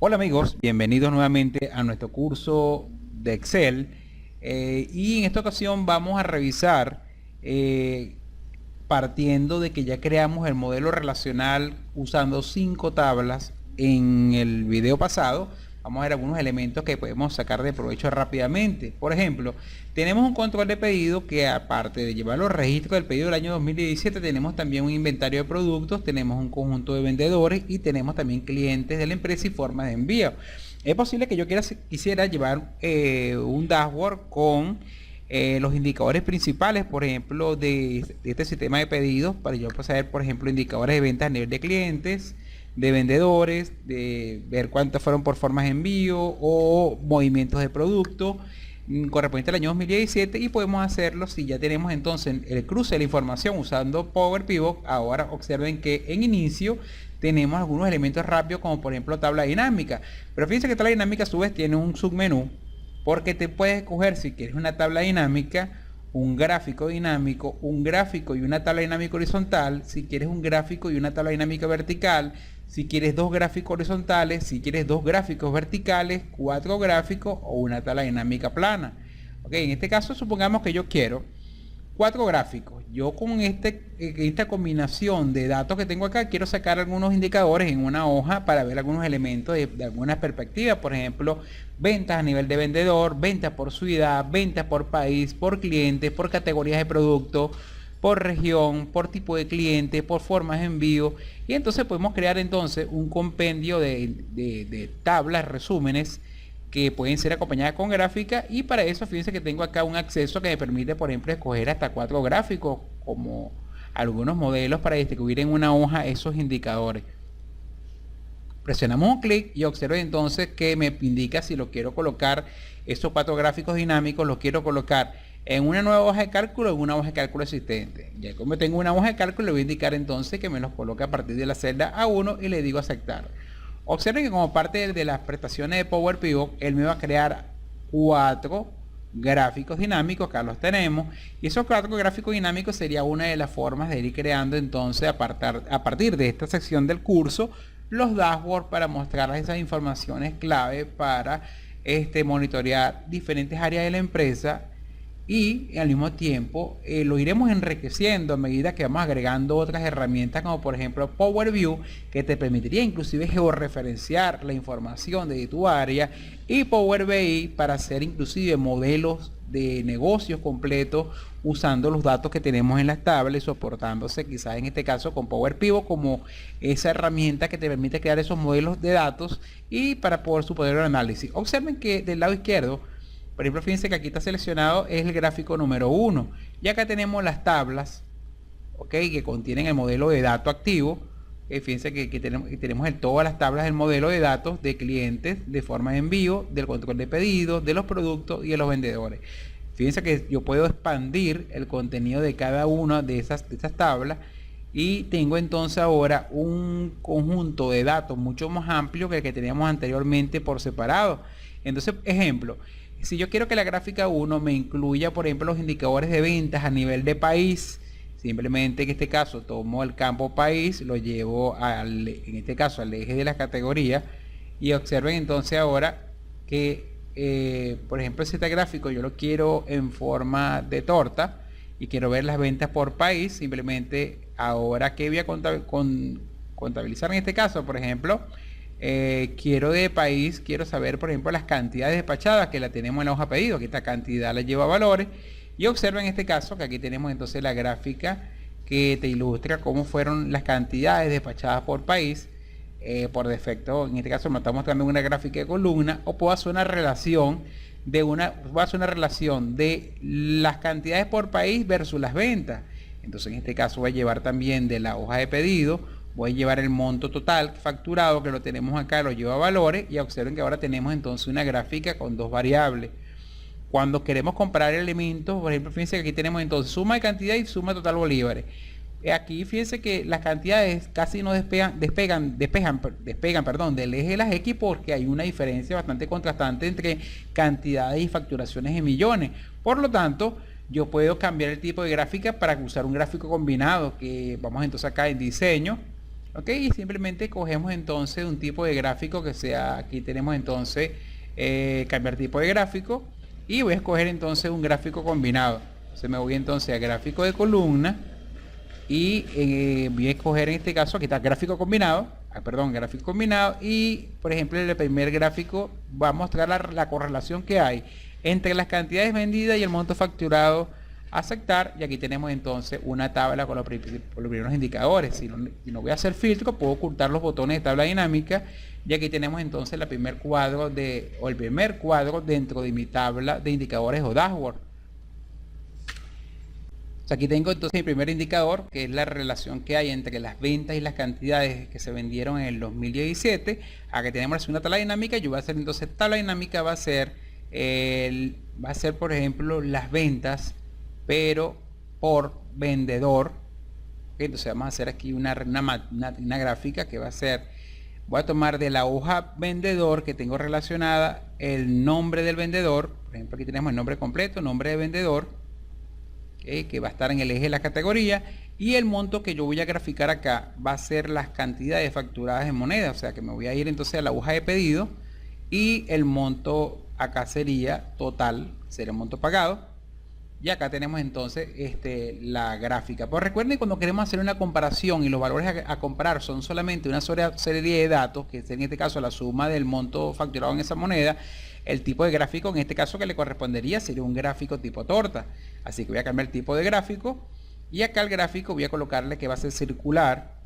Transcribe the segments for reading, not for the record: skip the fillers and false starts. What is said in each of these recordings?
Hola amigos, bienvenidos nuevamente a nuestro curso de Excel y en esta ocasión vamos a revisar partiendo de que ya creamos el modelo relacional usando 5 tablas en el video pasado. Vamos a ver algunos elementos que podemos sacar de provecho rápidamente. Por ejemplo, tenemos un control de pedido que, aparte de llevar los registros del pedido del año 2017, tenemos también un inventario de productos, tenemos un conjunto de vendedores y tenemos también clientes de la empresa y formas de envío. Es posible que yo quisiera llevar un dashboard con los indicadores principales, por ejemplo, de este sistema de pedidos, para yo saber, por ejemplo, indicadores de ventas a nivel de clientes, de vendedores, de ver cuántas fueron por formas de envío o movimientos de producto correspondiente al año 2017, y podemos hacerlo si ya tenemos entonces el cruce de la información usando Power Pivot. Ahora observen que en inicio tenemos algunos elementos rápidos, como por ejemplo tabla dinámica, pero fíjense que tabla dinámica a su vez tiene un submenú, porque te puedes escoger si quieres una tabla dinámica, un gráfico dinámico, un gráfico y una tabla dinámica horizontal, si quieres un gráfico y una tabla dinámica vertical, si quieres dos gráficos horizontales, si quieres dos gráficos verticales, 4 gráficos o una tabla dinámica plana. Ok, en este caso supongamos que yo quiero 4 gráficos. Yo con esta combinación de datos que tengo acá quiero sacar algunos indicadores en una hoja para ver algunos elementos de algunas perspectivas. Por ejemplo, ventas a nivel de vendedor, ventas por ciudad, ventas por país, por clientes, por categorías de producto, por región, por tipo de cliente, por formas de envío. Y entonces podemos crear entonces un compendio de tablas, resúmenes, que pueden ser acompañadas con gráfica, y para eso fíjense que tengo acá un acceso que me permite, por ejemplo, escoger hasta 4 gráficos como algunos modelos para distribuir en una hoja esos indicadores. Presionamos un clic y observen entonces que me indica si lo quiero colocar, esos 4 gráficos dinámicos los quiero colocar en una nueva hoja de cálculo o en una hoja de cálculo existente. Ya como tengo una hoja de cálculo, le voy a indicar entonces que me los coloque a partir de la celda A1 y le digo aceptar. Observen que como parte de las prestaciones de Power Pivot, él me va a crear 4 gráficos dinámicos. Acá los tenemos, y esos 4 gráficos dinámicos sería una de las formas de ir creando entonces a partir de esta sección del curso los dashboards para mostrar esas informaciones clave para monitorear diferentes áreas de la empresa, y al mismo tiempo lo iremos enriqueciendo a medida que vamos agregando otras herramientas, como por ejemplo Power View, que te permitiría inclusive georreferenciar la información de tu área, y Power BI para hacer inclusive modelos de negocios completos usando los datos que tenemos en las tablas y soportándose quizás en este caso con Power Pivot como esa herramienta que te permite crear esos modelos de datos y para poder su poder de análisis. Observen que del lado izquierdo, por ejemplo, fíjense que aquí está seleccionado es el gráfico número 1. Y acá tenemos las tablas, que contienen el modelo de dato activo. Fíjense que tenemos todas las tablas del modelo de datos de clientes, de forma de envío, del control de pedidos, de los productos y de los vendedores. Fíjense que yo puedo expandir el contenido de cada una de esas tablas, y tengo entonces ahora un conjunto de datos mucho más amplio que el que teníamos anteriormente por separado. Entonces, ejemplo, si yo quiero que la gráfica 1 me incluya, por ejemplo, los indicadores de ventas a nivel de país, simplemente en este caso tomo el campo país, lo llevo en este caso al eje de las categorías, y observen entonces ahora que, por ejemplo, este gráfico yo lo quiero en forma de torta y quiero ver las ventas por país. Simplemente ahora que voy a contabilizar en este caso, por ejemplo, quiero de país, quiero saber por ejemplo las cantidades despachadas, que la tenemos en la hoja pedido. Aquí esta cantidad la lleva a valores, y observen en este caso que aquí tenemos entonces la gráfica que te ilustra cómo fueron las cantidades despachadas por país. Por defecto en este caso me está mostrando una gráfica de columna, o puedo hacer una relación de las cantidades por país versus las ventas. Entonces en este caso voy a llevar también de la hoja de pedido, voy a llevar el monto total facturado, que lo tenemos acá, lo llevo a valores, y observen que ahora tenemos entonces una gráfica con 2 variables. Cuando queremos comparar elementos, por ejemplo, fíjense que aquí tenemos entonces suma de cantidad y suma total bolívares. Aquí fíjense que las cantidades casi no despegan del eje de las X, porque hay una diferencia bastante contrastante entre cantidades y facturaciones en millones. Por lo tanto, yo puedo cambiar el tipo de gráfica para usar un gráfico combinado, que vamos entonces acá en diseño, Ok, y simplemente cogemos entonces un tipo de gráfico que sea, aquí tenemos entonces cambiar tipo de gráfico y voy a escoger entonces un gráfico combinado. Entonces me voy entonces a gráfico de columna y voy a escoger en este caso, aquí está gráfico combinado, perdón, gráfico combinado, y por ejemplo el primer gráfico va a mostrar la correlación que hay entre las cantidades vendidas y el monto facturado a aceptar, y aquí tenemos entonces una tabla con los primeros indicadores. Si no voy a hacer filtro, puedo ocultar los botones de tabla dinámica, y aquí tenemos entonces el primer cuadro dentro de mi tabla de indicadores o dashboard. Aquí tengo entonces mi primer indicador, que es la relación que hay entre las ventas y las cantidades que se vendieron en el 2017. Aquí tenemos la segunda tabla dinámica. Yo voy a hacer entonces tabla dinámica, va a ser por ejemplo las ventas, pero por vendedor. Entonces vamos a hacer aquí una gráfica que va a ser, voy a tomar de la hoja vendedor que tengo relacionada el nombre del vendedor. Por ejemplo, aquí tenemos el nombre completo, nombre de vendedor, que va a estar en el eje de la categoría, y el monto que yo voy a graficar acá va a ser las cantidades facturadas en moneda. O sea que me voy a ir entonces a la hoja de pedido, y el monto acá sería total, sería el monto pagado, y acá tenemos entonces la gráfica. Pues recuerden, cuando queremos hacer una comparación y los valores a comparar son solamente una serie de datos, que es en este caso la suma del monto facturado en esa moneda, el tipo de gráfico en este caso que le correspondería sería un gráfico tipo torta. Así que voy a cambiar el tipo de gráfico, y acá el gráfico voy a colocarle que va a ser circular.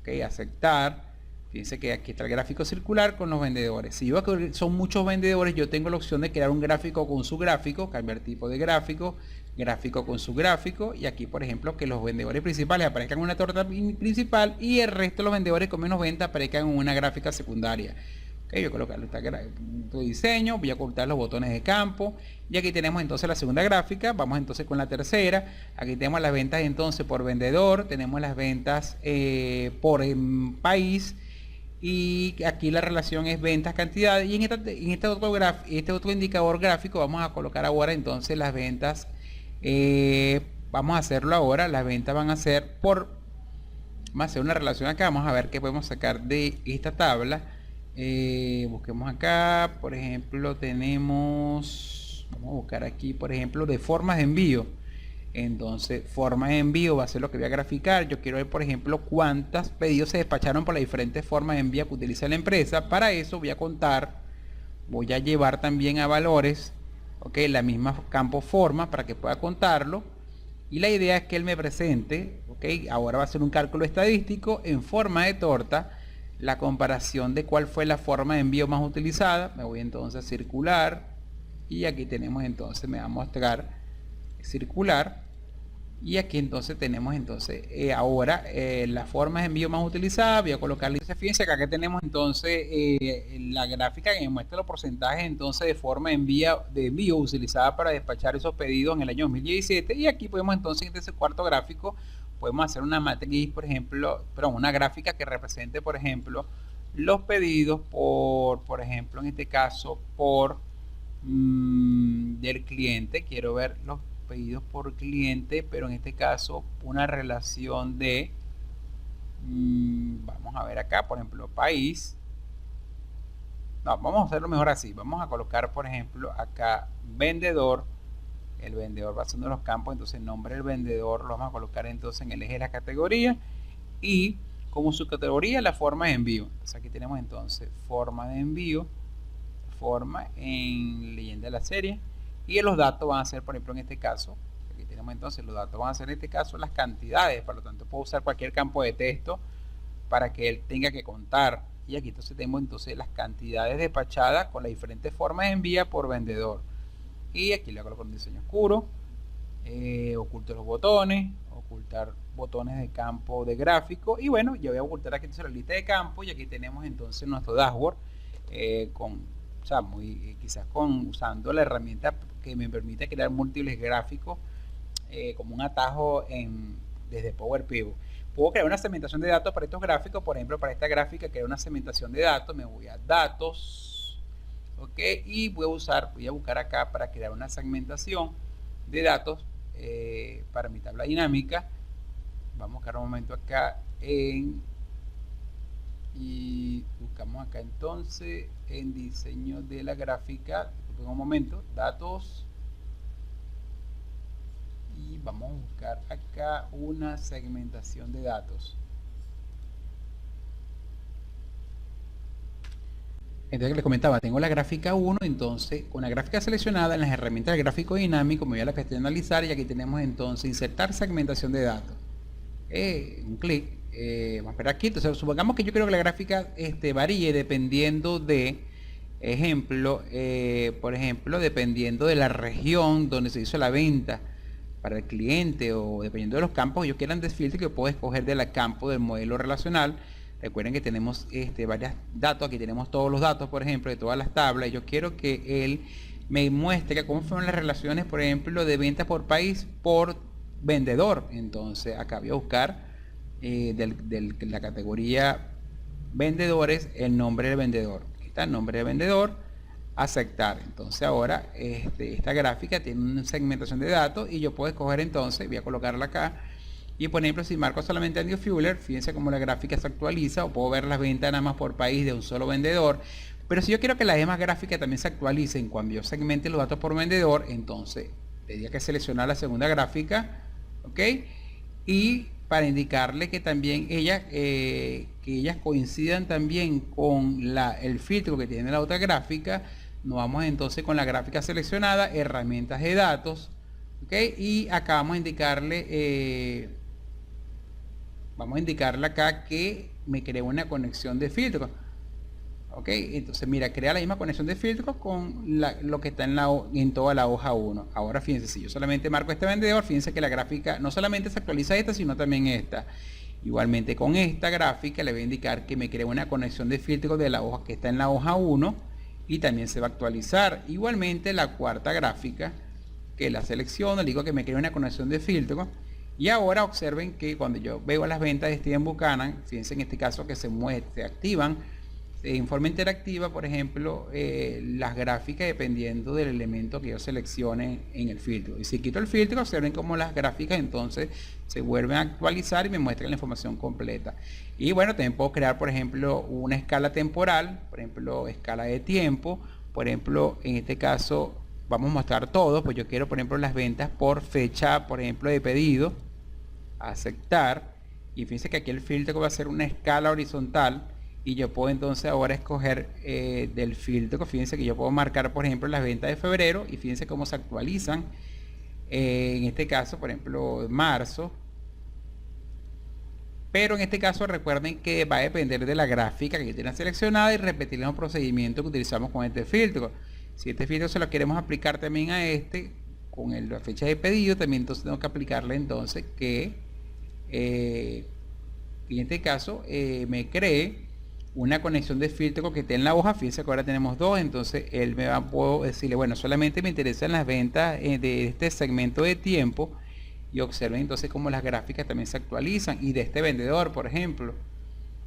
Ok, aceptar. Fíjense que aquí está el gráfico circular con los vendedores. Si yo son muchos vendedores, yo tengo la opción de crear un gráfico con su gráfico, cambiar tipo de gráfico, gráfico con su gráfico, y aquí por ejemplo que los vendedores principales aparezcan en una torta principal y el resto de los vendedores con menos venta aparezcan en una gráfica secundaria. Okay, voy a colocarlo en diseño, voy a ocultar los botones de campo, y aquí tenemos entonces la segunda gráfica. Vamos entonces con la tercera. Aquí tenemos las ventas entonces por vendedor, tenemos las ventas por país, y aquí la relación es ventas cantidad, y en este otro indicador gráfico vamos a colocar ahora entonces las ventas. Vamos a hacerlo ahora. Las ventas van a ser vamos a hacer una relación acá, vamos a ver qué podemos sacar de esta tabla. Busquemos acá, por ejemplo, vamos a buscar aquí, por ejemplo, de formas de envío. Entonces, forma de envío va a ser lo que voy a graficar. Yo quiero ver, por ejemplo, cuántos pedidos se despacharon por las diferentes formas de envío que utiliza la empresa. Para eso voy a contar, voy a llevar también a valores, ok, la misma campo forma para que pueda contarlo. Y la idea es que él me presente, ok, ahora va a ser un cálculo estadístico en forma de torta, la comparación de cuál fue la forma de envío más utilizada. Me voy entonces a circular, y aquí tenemos entonces, me va a mostrar circular, y aquí entonces tenemos entonces ahora las formas de envío más utilizadas. Voy a colocarle, fíjense que acá tenemos entonces la gráfica que me muestra los porcentajes entonces de forma de envío utilizada para despachar esos pedidos en el año 2017, y aquí podemos entonces en este cuarto gráfico podemos hacer una matriz, por ejemplo, una gráfica que represente, por ejemplo, los pedidos por ejemplo, en este caso, del cliente. Quiero ver los pedidos por cliente, pero en este caso una relación de, vamos a ver acá, por ejemplo, país. No, vamos a hacerlo mejor así. Vamos a colocar, por ejemplo, acá vendedor. El vendedor va a ser uno de los campos, entonces el nombre del vendedor lo vamos a colocar entonces en el eje de la categoría, y como su categoría la forma de envío. Entonces aquí tenemos entonces forma de envío, forma en leyenda de la serie, y los datos van a ser, por ejemplo, en este caso, aquí tenemos entonces los datos van a ser en este caso las cantidades. Por lo tanto puedo usar cualquier campo de texto para que él tenga que contar, y aquí entonces tenemos entonces las cantidades despachadas con las diferentes formas de envía por vendedor. Y aquí le coloco un diseño oscuro, oculto los botones, ocultar botones de campo de gráfico, y bueno, yo voy a ocultar aquí entonces la lista de campo, y aquí tenemos entonces nuestro dashboard quizás usando la herramienta que me permite crear múltiples gráficos como un atajo desde Power Pivot. Puedo crear una segmentación de datos para estos gráficos. Por ejemplo, para esta gráfica crear una segmentación de datos, me voy a datos, ok, y voy a buscar acá para crear una segmentación de datos para mi tabla dinámica. Vamos a buscar un momento acá en y buscamos acá entonces en diseño de la gráfica, un momento, datos, y vamos a buscar acá una segmentación de datos. Entonces les comentaba, tengo la gráfica 1, entonces con la gráfica seleccionada en las herramientas del gráfico dinámico me voy a la pestaña analizar y aquí tenemos entonces insertar segmentación de datos. Un clic, vamos a esperar aquí. Entonces supongamos que yo quiero que la gráfica varíe dependiendo de ejemplo, por ejemplo, dependiendo de la región donde se hizo la venta para el cliente, o dependiendo de los campos que yo quieran desfiltrar, que puedo escoger del campo del modelo relacional. Recuerden que tenemos varios datos, aquí tenemos todos los datos, por ejemplo, de todas las tablas, y yo quiero que él me muestre cómo fueron las relaciones, por ejemplo, de ventas por país, por vendedor. Entonces acá voy a buscar de la categoría vendedores el nombre del vendedor. Aquí está el nombre del vendedor, aceptar. Entonces ahora esta gráfica tiene una segmentación de datos y yo puedo escoger, entonces voy a colocarla acá. Y por ejemplo, si marco solamente Andy Fuller, fíjense cómo la gráfica se actualiza, o puedo ver las ventas nada más por país de un solo vendedor. Pero si yo quiero que las demás gráficas también se actualicen cuando yo segmente los datos por vendedor, entonces tendría que seleccionar la segunda gráfica, ¿ok? Y para indicarle que también que ellas coincidan también con el filtro que tiene la otra gráfica, nos vamos entonces con la gráfica seleccionada, herramientas de datos, ¿ok? Y acá vamos a indicarle... vamos a indicarle acá que me cree una conexión de filtro. Ok, entonces mira, crea la misma conexión de filtros con lo que está en toda la hoja 1. Ahora fíjense, si yo solamente marco este vendedor, fíjense que la gráfica no solamente se actualiza esta, sino también esta. Igualmente con esta gráfica le voy a indicar que me crea una conexión de filtros de la hoja que está en la hoja 1 y también se va a actualizar. Igualmente la cuarta gráfica, que la selecciono, le digo que me crea una conexión de filtros. Y ahora observen que cuando yo veo las ventas de Steven Buchanan, fíjense en este caso que se activan en forma interactiva, por ejemplo, las gráficas dependiendo del elemento que yo seleccione en el filtro. Y si quito el filtro, observen cómo las gráficas entonces se vuelven a actualizar y me muestran la información completa. Y bueno, también puedo crear, por ejemplo, una escala temporal, por ejemplo, escala de tiempo. Por ejemplo, en este caso vamos a mostrar todo, pues yo quiero, por ejemplo, las ventas por fecha, por ejemplo, de pedido, aceptar. Y fíjense que aquí el filtro va a ser una escala horizontal. Y yo puedo entonces ahora escoger del filtro, fíjense que yo puedo marcar, por ejemplo, las ventas de febrero y fíjense cómo se actualizan. En este caso, por ejemplo, marzo. Pero en este caso recuerden que va a depender de la gráfica que tienen seleccionada y repetir los procedimientos que utilizamos con este filtro. Si este filtro se lo queremos aplicar también a con la fecha de pedido, también entonces tengo que aplicarle entonces que en este caso me cree una conexión de filtro que esté en la hoja. Fíjense que ahora tenemos dos, entonces él puedo decirle, bueno, solamente me interesan las ventas de este segmento de tiempo, y observen entonces cómo las gráficas también se actualizan, y de este vendedor, por ejemplo.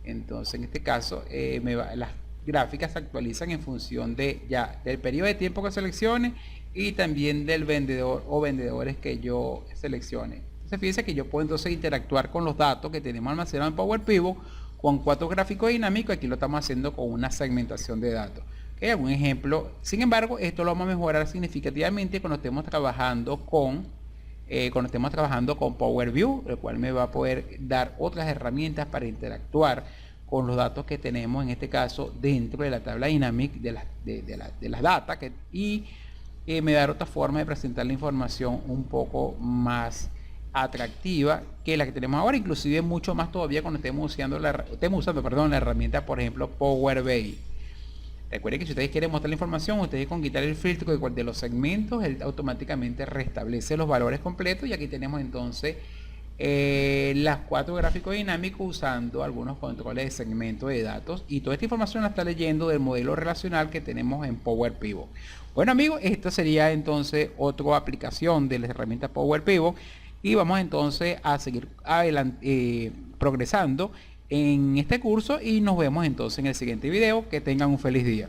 Entonces en este caso las gráficas se actualizan en función del periodo de tiempo que seleccione y también del vendedor o vendedores que yo seleccione. Entonces fíjense que yo puedo entonces interactuar con los datos que tenemos almacenados en Power Pivot con 4 gráficos dinámicos. Aquí lo estamos haciendo con una segmentación de datos. ¿Okay? Un ejemplo. Sin embargo, esto lo vamos a mejorar significativamente cuando estemos trabajando con Power View, el cual me va a poder dar otras herramientas para interactuar con los datos que tenemos, en este caso dentro de la tabla Dynamic de las data, y me va a dar otra forma de presentar la información un poco más atractiva que la que tenemos ahora, inclusive mucho más todavía cuando estemos usando la herramienta, por ejemplo, Power BI. Recuerden que si ustedes quieren mostrar la información, ustedes con quitar el filtro de los segmentos, él automáticamente restablece los valores completos, y aquí tenemos entonces las 4 gráficos dinámicos usando algunos controles de segmento de datos, y toda esta información la está leyendo del modelo relacional que tenemos en Power Pivot. Bueno amigos, esta sería entonces otra aplicación de la herramienta Power Pivot, y vamos entonces a seguir adelante, progresando en este curso, y nos vemos entonces en el siguiente video. Que tengan un feliz día.